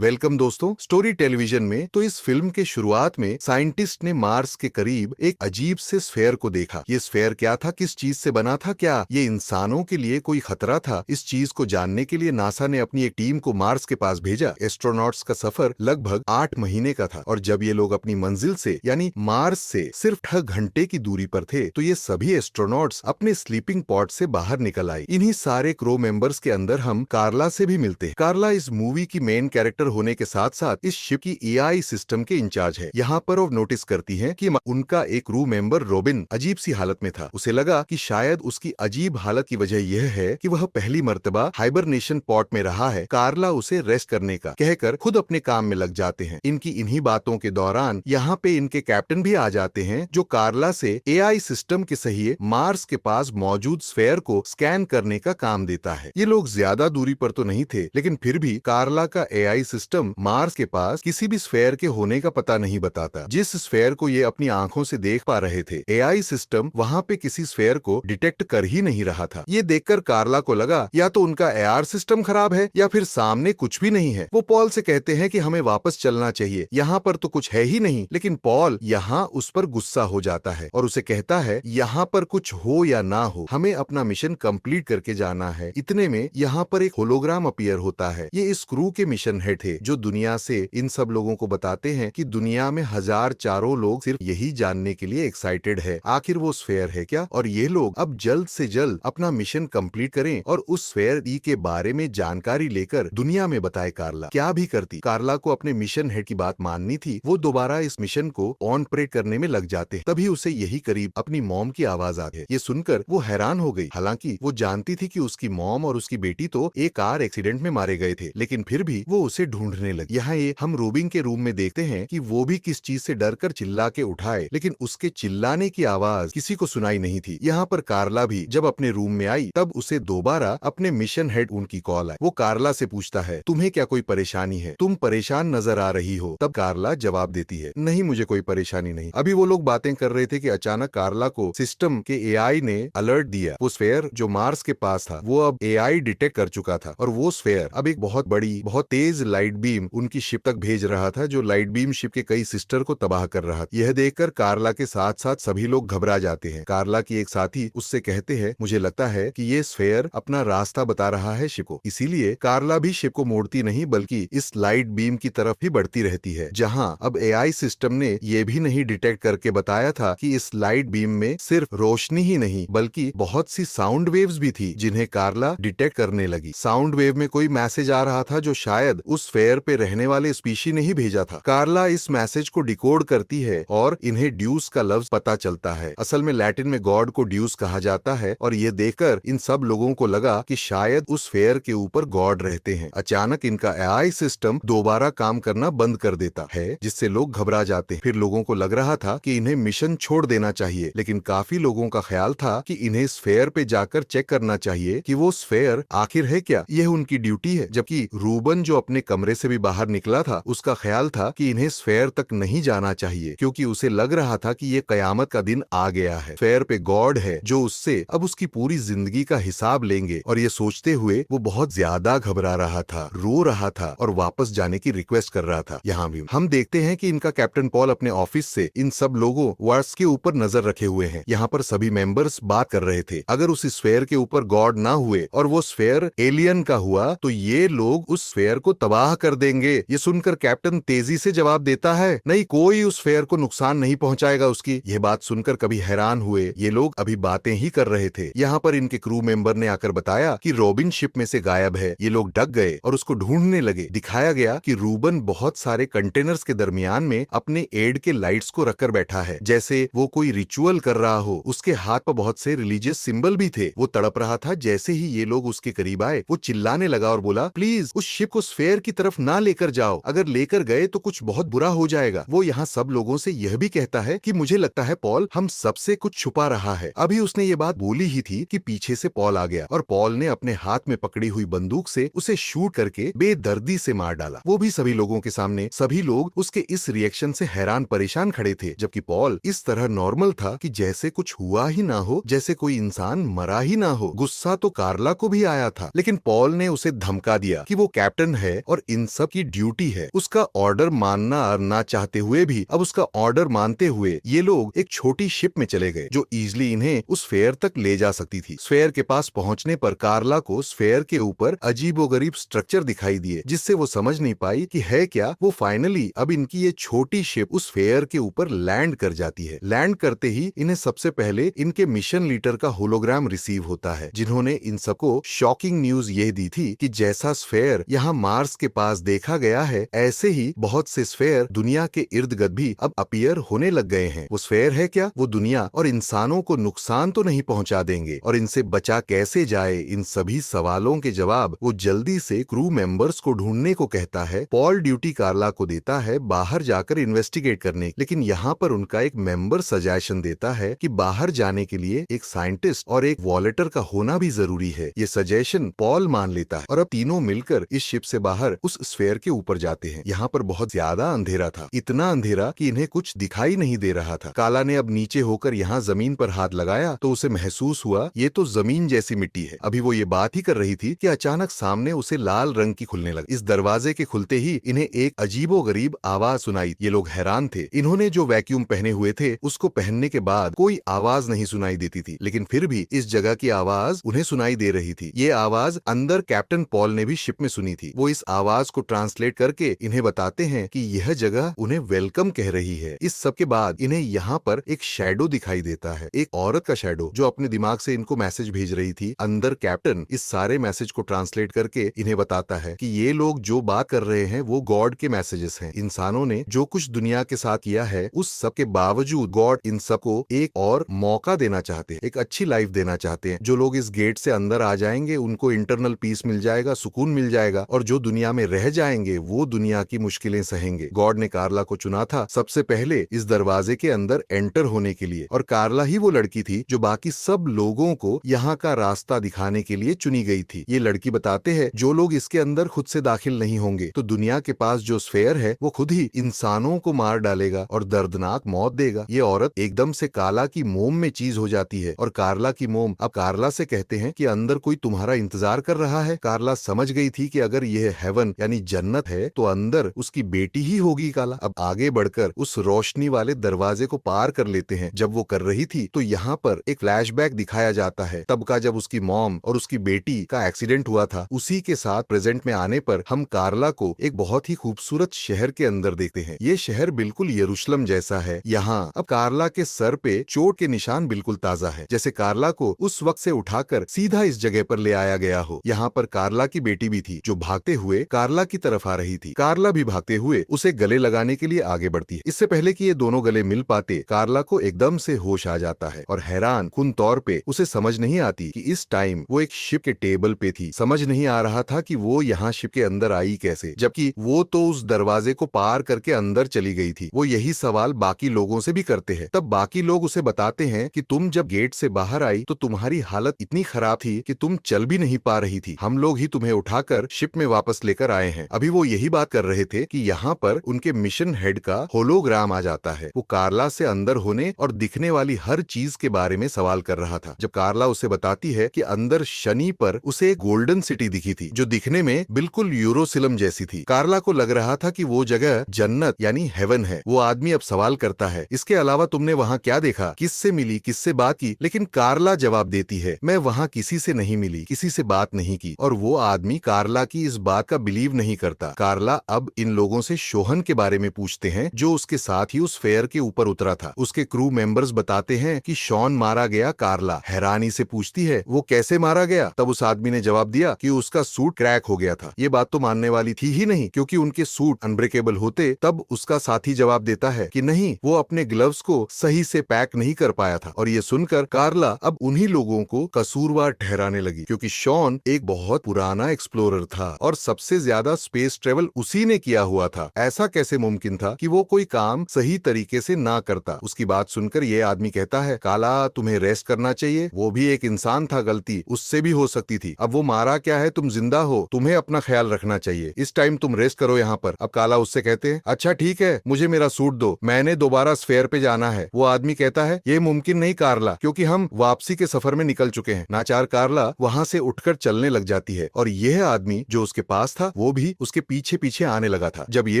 Welcome दोस्तों, story television में। तो इस फिल्म के शुरुआत में साइंटिस्ट ने मार्स के करीब एक अजीब से स्फेयर को देखा। ये स्फेयर क्या था, किस चीज से बना था, क्या ये इंसानों के लिए कोई खतरा था? इस चीज को जानने के लिए नासा ने अपनी एक टीम को मार्स के पास भेजा। एस्ट्रोनॉट्स का सफर लगभग 8 महीने का था और जब ये लोग अपनी मंजिल से यानी मार्स से सिर्फ 6 घंटे की दूरी पर थे तो ये सभी एस्ट्रोनॉट्स अपने स्लीपिंग पॉड से बाहर निकल आए। इन्हीं सारे क्रू मेंबर्स के अंदर हम कार्ला से भी मिलते हैं। कार्ला इस मूवी की मेन कैरेक्टर होने के साथ साथ इस शिप की एआई सिस्टम के इंचार्ज है। यहाँ पर वो नोटिस करती है कि उनका एक क्रू मेंबर रॉबिन अजीब सी हालत में था। उसे लगा कि शायद उसकी अजीब हालत की वजह यह है कि वह पहली मर्तबा हाइबरनेशन पॉड में रहा है। कार्ला उसे रेस्ट करने का कहकर खुद अपने काम में लग जाते हैं। इनकी इन्हीं बातों के दौरान यहाँ पे इनके कैप्टन भी आ जाते हैं, जो कार्ला से एआई सिस्टम के सहिए मार्स के पास मौजूद स्फेयर को स्कैन करने का काम देता है। ये लोग ज्यादा दूरी पर तो नहीं थे, लेकिन फिर भी कार्ला का एआई सिस्टम मार्स के पास किसी भी स्फेयर के होने का पता नहीं बताता, जिस स्फेयर को ये अपनी आंखों से देख पा रहे थे। एआई सिस्टम वहां पे किसी स्फेयर को डिटेक्ट कर ही नहीं रहा था। ये देखकर कार्ला को लगा या तो उनका एआर सिस्टम खराब है या फिर सामने कुछ भी नहीं है। वो पॉल से कहते हैं कि हमें वापस चलना चाहिए, यहाँ पर तो कुछ है ही नहीं। लेकिन पॉल यहाँ उस पर गुस्सा हो जाता है और उसे कहता है यहाँ पर कुछ हो या ना हो, हमें अपना मिशन कंप्लीट करके जाना है। इतने में यहाँ पर एक होलोग्राम अपीयर होता है। ये इस क्रू के मिशन हेड थे, जो दुनिया से इन सब लोगों को बताते हैं कि दुनिया में 1004 लोग सिर्फ यही जानने के लिए एक्साइटेड है आखिर वो स्फेयर है क्या, और ये लोग अब जल्द से जल्द अपना मिशन कंप्लीट करें और उस स्फेयर ई के बारे में जानकारी लेकर दुनिया में बताए। कार्ला क्या भी करती, कार्ला को अपने मिशन हेड की बात माननी थी। वो दोबारा इस मिशन को ऑन ऑपरेट करने में लग जाते। तभी उसे यही करीब अपनी मॉम की आवाज आती है। ये सुनकर वो हैरान हो गई। हालांकि वो जानती थी कि उसकी मॉम और उसकी बेटी तो एक कार एक्सीडेंट में मारे गए थे, लेकिन फिर भी वो उसे ढूंढने लगी। यहाँ ये हम रोबिन के रूम में देखते हैं कि वो भी किस चीज से डरकर चिल्ला के उठाए, लेकिन उसके चिल्लाने की आवाज किसी को सुनाई नहीं थी। यहाँ पर कार्ला भी जब अपने रूम में आई तब उसे दोबारा अपने मिशन हेड उनकी कॉल आई। वो कार्ला से पूछता है, तुम्हें क्या कोई परेशानी है? तुम परेशान नजर आ रही हो। तब कार्ला जवाब देती है, नहीं मुझे कोई परेशानी नहीं। अभी वो लोग बातें कर रहे थे कि अचानक कार्ला को सिस्टम के एआई ने अलर्ट दिया। वो स्फेयर जो मार्स के पास था वो अब एआई डिटेक्ट कर चुका था और वो स्फेयर अब एक बहुत बड़ी बहुत तेज लाइट बीम उनकी शिप तक भेज रहा था, जो लाइट बीम शिप के कई सिस्टर को तबाह कर रहा था। यह देखकर कार्ला के साथ साथ सभी लोग घबरा जाते हैं। कार्ला की एक साथी उससे कहते हैं, मुझे लगता है कि ये स्फेयर अपना रास्ता बता रहा है शिप को, इसीलिए कार्ला भी शिप को मोड़ती नहीं बल्कि इस लाइट बीम की तरफ ही बढ़ती रहती है। जहाँ अब एआई सिस्टम ने ये भी नहीं डिटेक्ट करके बताया था कि इस लाइट बीम में सिर्फ रोशनी ही नहीं बल्कि बहुत सी साउंड वेव्स भी थी, जिन्हें कार्ला डिटेक्ट करने लगी। साउंड वेव में कोई मैसेज आ रहा था जो शायद उस स्फेयर पे रहने वाले स्पीशी ने ही भेजा था। कार्ला इस मैसेज को डिकोड करती है और इन्हें ड्यूस का लफ्ज पता चलता है। असल में लैटिन में गॉड को ड्यूस कहा जाता है और ये देखकर इन सब लोगों को लगा कि शायद उस स्फेयर के ऊपर गॉड रहते हैं। अचानक इनका एआई सिस्टम दोबारा काम करना बंद कर देता है, जिससे लोग घबरा जाते हैं। फिर लोगों को लग रहा था कि इन्हें मिशन छोड़ देना चाहिए, लेकिन काफी लोगों का ख्याल था कि इन्हें स्फेयर पे जाकर चेक करना चाहिए कि वो स्फेयर आखिर है क्या, यह उनकी ड्यूटी है। जबकि रूबन जो अपने कमरे से भी बाहर निकला था, उसका ख्याल था कि इन्हें स्फेयर तक नहीं जाना चाहिए, क्योंकि उसे लग रहा था कि ये कयामत का दिन आ गया है। स्फेयर पे गॉड है जो उससे अब उसकी पूरी जिंदगी का हिसाब लेंगे, और ये सोचते हुए वो बहुत ज्यादा घबरा रहा था, रो रहा था और वापस जाने की रिक्वेस्ट कर रहा था। यहाँ भी हम देखते हैं कि इनका कैप्टन पॉल अपने ऑफिस से इन सब लोगों वार्स के ऊपर नजर रखे हुए हैं। यहाँ पर सभी मेंबर्स बात कर रहे थे, अगर उस स्फेयर के ऊपर गॉड ना हुए और वो स्फेयर एलियन का हुआ तो ये लोग उस स्फेयर को तबाह कर देंगे। ये सुनकर कैप्टन तेजी से जवाब देता है, नहीं, कोई उस स्फेयर को नुकसान नहीं पहुंचाएगा उसकी। यह बात सुनकर कभी हैरान हुए। ये लोग अभी बातें ही कर रहे थे। यहाँ पर इनके क्रू मेंबर ने आकर बताया कि रॉबिन शिप में से गायब है। ये लोग डक गए और उसको ढूंढने लगे। दिखाया गया कि रूबन बहुत सारे कंटेनर्स के दरमियान में अपने एड के लाइट्स को रखकर बैठा है, जैसे वो कोई रिचुअल कर रहा हो। उसके हाथ पर बहुत से रिलीजियस सिंबल भी थे। वो तड़प रहा था। जैसे ही ये लोग उसके करीब आए वो चिल्लाने लगा और बोला, प्लीज उस शिप को स्फेयर की तरफ ना लेकर जाओ, अगर लेकर गए तो कुछ बहुत बुरा हो जाएगा। वो यहाँ सब लोगों से यह भी कहता है कि मुझे लगता है पॉल हम सबसे कुछ छुपा रहा है। अभी उसने ये बात बोली ही थी कि पीछे से पॉल आ गया और पॉल ने अपने हाथ में पकड़ी हुई बंदूक से उसे शूट करके बेदर्दी से मार डाला। वो भी सभी लोगों के सामने। सभी लोग उसके इस रिएक्शन से हैरान परेशान खड़े थे, जबकि पॉल इस तरह नॉर्मल था कि जैसे कुछ हुआ ही ना हो, जैसे कोई इंसान मरा ही ना हो। गुस्सा तो कार्ला को भी आया था, लेकिन पॉल ने उसे धमका दिया कि वो कैप्टन है और इन सब की ड्यूटी है। उसका ऑर्डर मानना और ना चाहते हुए भी अब उसका ऑर्डर मानते हुए ये लोग एक छोटी शिप में चले गए जो इजीली इन्हें उस स्फेयर तक ले जा सकती थी। स्फेयर के पास पहुंचने पर कार्ला को स्फेयर के ऊपर अजीबोगरीब स्ट्रक्चर दिखाई दिए जिससे वो समझ नहीं पाई कि है क्या। वो फाइनली अब इनकी ये छोटी शिप उस स्फेयर के ऊपर लैंड कर जाती है। लैंड करते ही इन्हें सबसे पहले इनके मिशन लीडर का होलोग्राम रिसीव होता है जिन्होंने इन सबको शॉकिंग न्यूज ये दी थी कि जैसा स्फेयर यहाँ मार्स के पास देखा गया है ऐसे ही बहुत से स्फेयर दुनिया के इर्द गिर्द भी अब अपीयर होने लग गए हैं। वो स्फेयर है क्या? वो दुनिया और इंसानों को नुकसान तो नहीं पहुंचा देंगे और इनसे बचा कैसे जाए, इन सभी सवालों के जवाब वो जल्दी से क्रू मेंबर्स को ढूंढने को कहता है। पॉल ड्यूटी कार्ला को देता है बाहर जाकर इन्वेस्टिगेट करने, लेकिन यहाँ पर उनका एक मेंबर सजेशन देता है कि बाहर जाने के लिए एक साइंटिस्ट और एक वॉलेटर का होना भी जरूरी है। ये सजेशन पॉल मान लेता है और अब तीनों मिलकर इस शिप से बाहर उस स्फेयर के ऊपर जाते हैं। यहाँ पर बहुत ज्यादा अंधेरा था, इतना अंधेरा कि इन्हें कुछ दिखाई नहीं दे रहा था। काला ने अब नीचे होकर यहाँ जमीन पर हाथ लगाया तो उसे महसूस हुआ ये तो जमीन जैसी मिट्टी है। अभी वो ये बात ही कर रही थी कि अचानक सामने उसे लाल रंग की खुलने लगी। इस दरवाजे के खुलते ही इन्हें एक अजीबोगरीब आवाज सुनाई। ये लोग हैरान थे। इन्होंने जो वैक्यूम पहने हुए थे उसको पहनने के बाद कोई आवाज नहीं सुनाई देती थी, लेकिन फिर भी इस जगह की आवाज उन्हें सुनाई दे रही थी। ये आवाज अंदर कैप्टन पॉल ने भी शिप में सुनी थी। वो इस आवाज को ट्रांसलेट करके इन्हें बताते हैं कि यह जगह उन्हें वेलकम कह रही है। इस सब के बाद इन्हें यहाँ पर एक शैडो दिखाई देता है, एक औरत का शैडो जो अपने दिमाग से इनको मैसेज भेज रही थी। अंदर कैप्टन इस सारे मैसेज को ट्रांसलेट करके इन्हें बताता है कि ये लोग जो बात कर रहे हैं वो गॉड के मैसेजेस हैं। इंसानों ने जो कुछ दुनिया के साथ किया है उस सब के बावजूद गॉड इन सबको एक और मौका देना चाहते हैं, एक अच्छी लाइफ देना चाहते हैं। जो लोग इस गेट से अंदर आ जाएंगे उनको इंटरनल पीस मिल जाएगा, सुकून मिल जाएगा, और जो दुनिया में रह जाएंगे वो दुनिया की मुश्किलें सहेंगे। गॉड ने कार्ला को चुना था सबसे पहले इस दरवाजे के अंदर एंटर होने के लिए, और कार्ला ही वो लड़की थी जो बाकी सब लोगों को यहाँ का रास्ता दिखाने के लिए चुनी गई थी। ये लड़की बताते हैं जो लोग इसके अंदर खुद से दाखिल नहीं होंगे तो दुनिया के पास जो स्फेयर है वो खुद ही इंसानों को मार डालेगा और दर्दनाक मौत देगा। ये औरत एकदम से काला की मोम में चीज हो जाती है और कार्ला की मोम अब कार्ला से कहते हैं कि अंदर कोई तुम्हारा इंतजार कर रहा है। कार्ला समझ गई थी कि अगर यह हेवन यानी जन्नत है तो अंदर उसकी बेटी ही होगी काला। अब आगे बढ़कर उस रोशनी वाले दरवाजे को पार कर लेते हैं। जब वो कर रही थी तो यहाँ पर एक फ्लैशबैक दिखाया जाता है तब का, जब उसकी मॉम और उसकी बेटी का एक्सीडेंट हुआ था। उसी के साथ प्रेजेंट में आने पर हम कार्ला को एक बहुत ही खूबसूरत शहर के अंदर देखते हैं। ये शहर बिल्कुल यरूशलेम जैसा है। यहाँ अब कार्ला के सर पे चोट के निशान बिल्कुल ताजा है, जैसे कार्ला को उस वक्त से उठाकर सीधा इस जगह पर ले आया गया हो। यहाँ पर कार्ला की बेटी भी थी जो भागते हुए कार्ला की तरफ आ रही थी। कार्ला भी भागते हुए उसे गले लगाने के लिए आगे बढ़ती है। इससे पहले कि ये दोनों गले मिल पाते कार्ला को एकदम से होश आ जाता है और हैरान कुन तौर पे उसे समझ नहीं आती कि इस टाइम वो एक शिप के टेबल पे थी। समझ नहीं आ रहा था कि वो यहाँ शिप के अंदर आई कैसे, जबकि वो तो उस दरवाजे को पार करके अंदर चली गई थी। वो यही सवाल बाकी लोगों से भी करते हैं। तब बाकी लोग उसे बताते हैं कि तुम जब गेट से बाहर आई तो तुम्हारी हालत इतनी खराब थी कि तुम चल भी नहीं पा रही थी। हम लोग ही तुम्हें उठाकर शिप में वापस लेकर आए हैं। अभी वो यही बात कर रहे थे कि यहाँ पर उनके मिशन हेड का होलोग्राम आ जाता है। वो कार्ला से अंदर होने और दिखने वाली हर चीज के बारे में सवाल कर रहा था। जब कार्ला उसे बताती है कि अंदर शनि पर उसे एक गोल्डन सिटी दिखी थी जो दिखने में बिल्कुल यूरोसिलम जैसी थी। कार्ला को लग रहा था कि वो जगह जन्नत यानी हेवन है। वो आदमी अब सवाल करता है, इसके अलावा तुमने वहाँ क्या देखा, किससे मिली, किससे बात की? लेकिन कार्ला जवाब देती है, मैं वहाँ किसी से नहीं मिली, किसी से बात नहीं की। और वो आदमी कार्ला की इस बात का बिलीव नहीं करता। कार्ला अब इन लोगों से शोहन के बारे में पूछते हैं जो उसके साथ ही उस फेयर के ऊपर उतरा था। उसके क्रू मेंबर्स बताते हैं कि शॉन मारा गया। कार्ला हैरानी से पूछती है वो कैसे मारा गया? तब उस आदमी ने जवाब दिया कि उसका सूट क्रैक हो गया था। ये बात तो मानने वाली थी ही नहीं क्योंकि उनके सूट अनब्रेकेबल होते। तब उसका साथी जवाब देता है कि नहीं, वो अपने ग्लव्स को सही से पैक नहीं कर पाया था। और ये सुनकर कार्ला अब उन्हीं लोगों को कसूरवार ठहराने लगी क्योंकि शॉन एक बहुत पुराना एक्सप्लोरर था और सबसे ज्यादा स्पेस ट्रेवल उसी ने किया हुआ था। ऐसा कैसे मुमकिन था कि वो कोई काम सही तरीके से ना करता? उसकी बात सुनकर ये आदमी कहता है, काला तुम्हें रेस्ट करना चाहिए, वो भी एक इंसान था, गलती उससे भी हो सकती थी। अब वो मारा क्या है, तुम जिंदा हो, तुम्हें अपना ख्याल रखना चाहिए। इस टाइम तुम रेस्ट करो यहाँ पर। अब काला उससे कहते हैं, अच्छा ठीक है, मुझे मेरा सूट दो, मैंने दोबारा स्फेयर पे जाना है। वो आदमी कहता है, ये मुमकिन नहीं कार्ला, क्योंकि हम वापसी के सफर में निकल चुके हैं। नाचार कार्ला वहाँ से उठकर चलने लग जाती है और यह आदमी जो उसके पास था कार्ला वो भी उसके पीछे पीछे आने लगा था। जब ये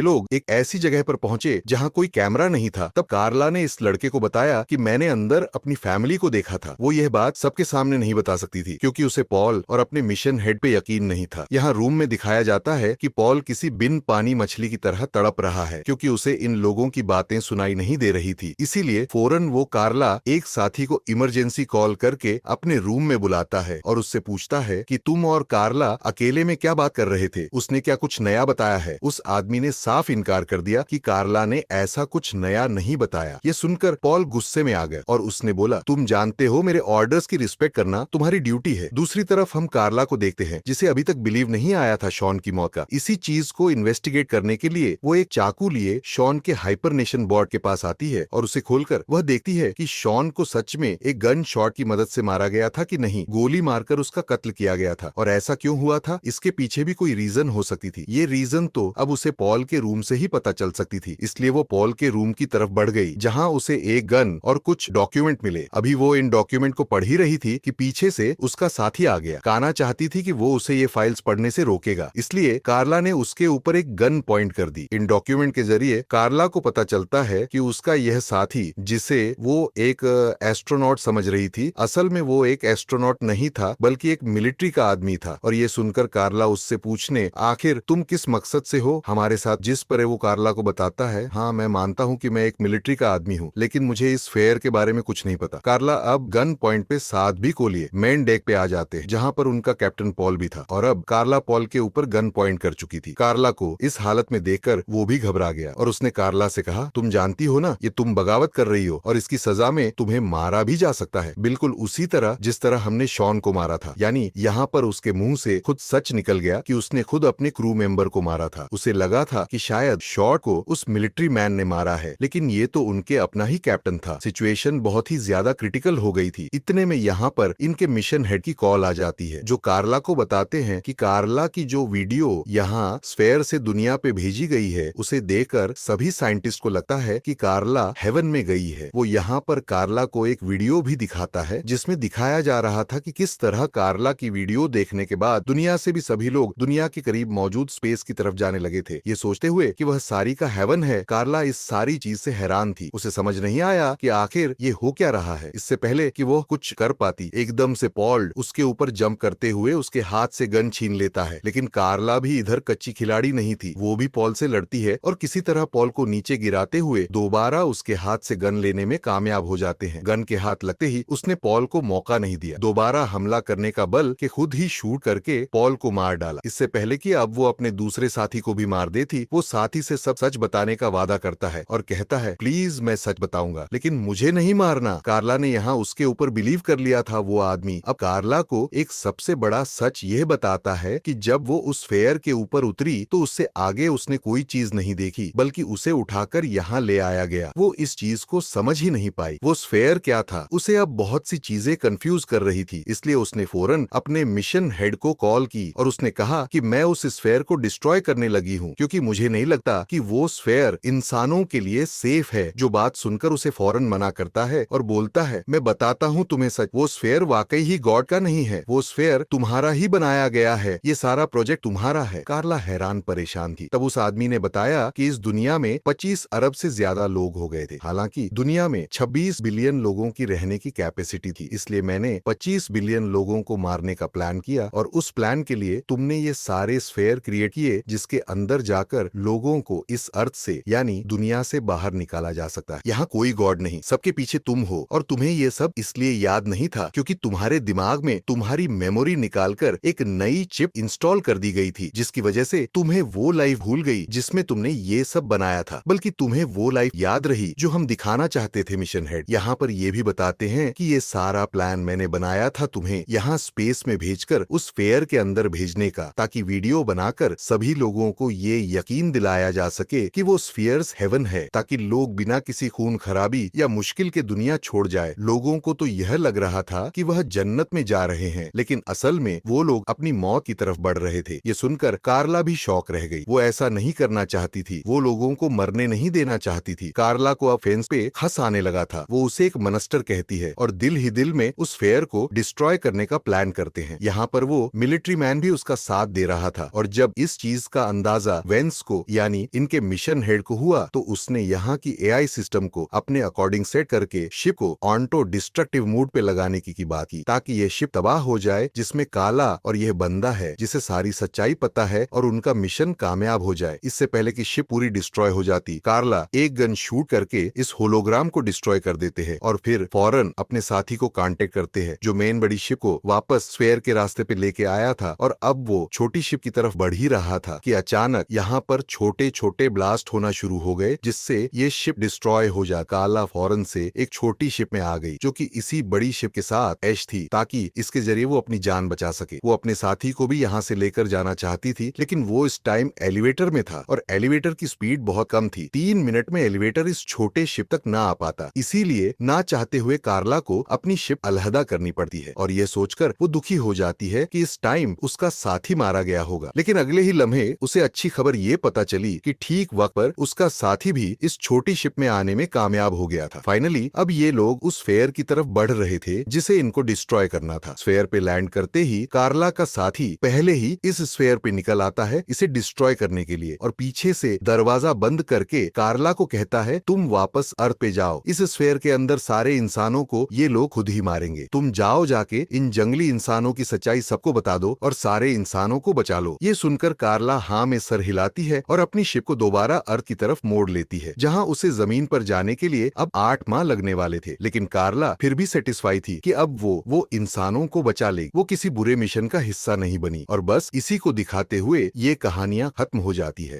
लोग एक ऐसी जगह पर पहुंचे जहां कोई कैमरा नहीं था, तब कार्ला ने इस लड़के को बताया कि मैंने अंदर अपनी फैमिली को देखा था। वो यह बात सबके सामने नहीं बता सकती थी क्योंकि उसे पॉल और अपने मिशन हेड पे यकीन नहीं था। यहाँ रूम में दिखाया जाता है कि पॉल किसी बिन पानी मछली की तरह तड़प रहा है क्योंकि उसे इन लोगों की बातें सुनाई नहीं दे रही थी। इसीलिए फौरन वो कार्ला एक साथी को इमरजेंसी कॉल करके अपने रूम में बुलाता है और उससे पूछता है कि तुम और कार्ला अकेले में क्या बात कर रहे थे, उसने क्या कुछ नया बताया है। उस आदमी ने साफ इनकार कर दिया कि कार्ला ने ऐसा कुछ नया नहीं बताया। ये सुनकर पॉल गुस्से में आ गया और उसने बोला, तुम जानते हो मेरे ऑर्डर्स की रिस्पेक्ट करना तुम्हारी ड्यूटी है। दूसरी तरफ हम कार्ला को देखते हैं जिसे अभी तक बिलीव नहीं आया था शॉन की मौत का। इसी चीज को इन्वेस्टिगेट करने के लिए वो एक चाकू लिए शॉन के हाइपरनेशन बोर्ड के पास आती है और उसे खोलकर वह देखती है कि शॉन को सच में एक गन शॉट की मदद से मारा गया था कि नहीं, गोली मारकर उसका कत्ल किया गया था। और ऐसा क्यों हुआ था, इसके पीछे भी कोई रीजन हो सकती थी। ये रीजन तो अब उसे पॉल के रूम से ही पता चल सकती थी। इसलिए वो पॉल के रूम की तरफ बढ़ गई जहां उसे एक गन और कुछ डॉक्यूमेंट मिले। अभी वो इन डॉक्यूमेंट को पढ़ ही रही थी कि पीछे से उसका साथी आ गया। काना चाहती थी कि वो उसे ये फाइल्स पढ़ने से रोकेगा, इसलिए कार्ला ने उसके ऊपर एक गन पॉइंट कर दी। इन डॉक्यूमेंट के जरिए कार्ला को पता चलता है कि उसका यह साथी, जिसे वो एक एस्ट्रोनॉट समझ रही थी, असल में वो एक एस्ट्रोनॉट नहीं था बल्कि एक मिलिट्री का आदमी था। और ये सुनकर कार्ला उससे पूछने, आखिर तुम किस मकसद से हो हमारे साथ। जिस पर वो कार्ला को बताता है, हाँ मैं मानता हूँ कि मैं एक मिलिट्री का आदमी हूँ, लेकिन मुझे इस फेयर के बारे में कुछ नहीं पता। कार्ला अब गन पॉइंट पे साध्वी को लिए मेन डेक पे आ जाते हैं जहाँ पर उनका कैप्टन पॉल भी था और अब कार्ला पॉल के ऊपर गन पॉइंट कर चुकी थी। कार्ला को इस हालत में देखकर वो भी घबरा गया और उसने कार्ला से कहा, तुम जानती हो ना ये तुम बगावत कर रही हो और इसकी सजा में तुम्हें मारा भी जा सकता है, बिल्कुल उसी तरह जिस तरह हमने शॉन को मारा था। यानी यहाँ पर उसके मुंह से खुद सच निकल गया कि उसने खुद अपने क्रू मेंबर को मारा था। उसे लगा था कि शायद शॉट को उस मिलिट्री मैन ने मारा है, लेकिन ये तो उनके अपना ही कैप्टन था। सिचुएशन बहुत ही ज्यादा क्रिटिकल हो गई थी। इतने में यहाँ पर इनके मिशन हेड की कॉल आ जाती है जो कार्ला को बताते हैं कि कार्ला की जो वीडियो यहाँ स्फेयर से दुनिया पे भेजी गई है, उसे देखकर सभी साइंटिस्ट को लगता है कि कार्ला हेवन में गई है। वो यहाँ पर कार्ला को एक वीडियो भी दिखाता है जिसमें दिखाया जा रहा था कि किस तरह कार्ला की वीडियो देखने के बाद दुनिया से भी सभी लोग दुनिया के करीब मौजूद स्पेस की तरफ जाने लगे थे। ये सोचते हुए कि वह सारी का हेवन है, कार्ला इस सारी चीज से हैरान थी। उसे समझ नहीं आया कि आखिर ये हो क्या रहा है। इससे पहले कि वो कुछ कर पाती, एकदम से पॉल उसके ऊपर जंप करते हुए उसके हाथ से गन छीन लेता है। लेकिन कार्ला भी इधर कच्ची खिलाड़ी नहीं थी, वो भी पॉल से लड़ती है और किसी तरह पॉल को नीचे गिराते हुए दोबारा उसके हाथ से गन लेने में कामयाब हो जाते हैं। गन के हाथ लगते ही उसने पॉल को मौका नहीं दिया, दोबारा हमला करने का बल के खुद ही शूट करके पॉल को मार डाला। इससे पहले कि अब वो अपने दूसरे साथी को भी मार देती, वो साथी से सब सच बताने का वादा करता है और कहता है, प्लीज मैं सच बताऊंगा लेकिन मुझे नहीं मारना। कार्ला ने यहाँ उसके ऊपर बिलीव कर लिया था वो आदमी। अब कार्ला को एक सबसे बड़ा सच यह बताता है कि जब वो उस फेयर के ऊपर उतरी तो उससे आगे उसने कोई चीज नहीं देखी, बल्कि उसे उठाकर यहाँ ले आया गया। वो इस चीज को समझ ही नहीं पाई वो स्फेयर क्या था। उसे अब बहुत सी चीजें कंफ्यूज कर रही थी, इसलिए उसने फौरन अपने मिशन हेड को कॉल की और उसने कहा कि मैं उस स्फेयर को डिस्ट्रॉय करने लगी हूँ क्योंकि मुझे नहीं लगता कि वो स्फेयर इंसानों के लिए सेफ है। जो बात सुनकर उसे फौरन मना करता है और बोलता है, मैं बताता हूँ तुम्हें सच, वो स्फेयर वाकई ही गॉड का नहीं है, वो स्फेयर तुम्हारा ही बनाया गया है, ये सारा प्रोजेक्ट तुम्हारा है। कार्ला हैरान परेशान थी। तब उस आदमी ने बताया कि इस दुनिया में 25 अरब से ज्यादा लोग हो गए थे। हालांकि दुनिया में 26 बिलियन लोगों की रहने की कैपेसिटी थी, इसलिए मैंने 25 बिलियन लोगों को मारने का प्लान किया और उस प्लान के लिए तुमने ये सारे स्फेयर क्रिएट किए जिसके अंदर जाकर लोगों को इस अर्थ से यानी दुनिया से बाहर निकाला जा सकता है। यहाँ कोई गॉड नहीं, सबके पीछे तुम हो और तुम्हें ये सब इसलिए याद नहीं था क्योंकि तुम्हारे दिमाग में तुम्हारी मेमोरी निकालकर एक नई चिप इंस्टॉल कर दी गई थी, जिसकी वजह से तुम्हें वो लाइफ भूल गई जिसमें तुमने ये सब बनाया था, बल्कि तुम्हें वो लाइफ याद रही जो हम दिखाना चाहते थे मिशन हेड। यहाँ पर ये भी बताते हैं कि ये सारा प्लान मैंने बनाया था तुम्हें यहाँ स्पेस में भेजकर उस फेयर के अंदर भेजने का, ताकि वीडियो बनाकर सभी लोगों को ये यकीन दिलाया जा सके कि वो स्फीयर्स हेवन है, ताकि लोग बिना किसी खून खराबी या मुश्किल के दुनिया छोड़ जाए। लोगों को तो यह लग रहा था कि वह जन्नत में जा रहे हैं, लेकिन असल में वो लोग अपनी मौत की तरफ बढ़ रहे थे। ये सुनकर कार्ला भी शॉक रह गई। वो ऐसा नहीं करना चाहती थी, वो लोगों को मरने नहीं देना चाहती थी। कार्ला को अब फेंस पे हंस आने लगा था। वो उसे एक मनस्टर कहती है और दिल ही दिल में उस फेयर को डिस्ट्रॉय करने का प्लान करते हैं। यहाँ पर वो मिलिट्री मैन भी उसका साथ दे रहा था। था। और जब इस चीज का अंदाजा वेंस को यानी इनके मिशन हेड को हुआ तो उसने यहाँ की एआई सिस्टम को अपने अकॉर्डिंग सेट करके शिप को ऑटो डिस्ट्रक्टिव मूड पे लगाने की बात की, ताकि ये शिप तबाह हो जाए जिसमें काला और यह बंदा है जिसे सारी सच्चाई पता है, और उनका मिशन कामयाब हो जाए। इससे पहले कि शिप पूरी डिस्ट्रॉय हो जाती, कार्ला एक गन शूट करके इस होलोग्राम को डिस्ट्रॉय कर देते हैं और फिर फौरन अपने साथी को कांटेक्ट करते हैं जो मेन बड़ी शिप को वापस स्फेयर के रास्ते पे लेके आया था। और अब वो छोटी शिप की तरफ बढ़ ही रहा था कि अचानक यहाँ पर छोटे छोटे ब्लास्ट होना शुरू हो गए जिससे ये शिप डिस्ट्रॉय हो जा। काला फौरन से एक छोटी शिप में आ गई जो कि इसी बड़ी शिप के साथ ऐश थी, ताकि इसके जरिए वो अपनी जान बचा सके। वो अपने साथी को भी यहाँ से लेकर जाना चाहती थी, लेकिन वो इस टाइम एलिवेटर में था और एलिवेटर की स्पीड बहुत कम थी। 3 मिनट में एलिवेटर इस छोटे शिप तक ना आ पाता, इसीलिए ना चाहते हुए कार्ला को अपनी शिप अलहदा करनी पड़ती है और ये सोचकर वो दुखी हो जाती है कि इस टाइम उसका साथी मारा गया होगा। लेकिन अगले ही लम्हे उसे अच्छी खबर ये पता चली कि ठीक वक्त पर उसका साथी भी इस छोटी शिप में आने में कामयाब हो गया था। फाइनली अब ये लोग उस स्फेयर की तरफ बढ़ रहे थे जिसे इनको डिस्ट्रॉय करना था। स्फेयर पे लैंड करते ही कार्ला का साथी पहले ही इस स्फेयर पे निकल आता है इसे डिस्ट्रॉय करने के लिए, और पीछे से दरवाजा बंद करके कार्ला को कहता है तुम वापस अर्थ पे जाओ, इस स्फेयर के अंदर सारे इंसानों को ये लोग खुद ही मारेंगे, तुम जाओ जाके इन जंगली इंसानों की सच्चाई सबको बता दो और सारे इंसानों को बचा लो। ये सुनकर कार्ला हाँ में सर हिलाती है और अपनी शिप को दोबारा अर्थ की तरफ मोड़ लेती है, जहाँ उसे जमीन पर जाने के लिए अब 8 माह लगने वाले थे। लेकिन कार्ला फिर भी सेटिस्फाई थी कि अब वो इंसानों को बचा ले, वो किसी बुरे मिशन का हिस्सा नहीं बनी। और बस इसी को दिखाते हुए ये कहानियां खत्म हो जाती है।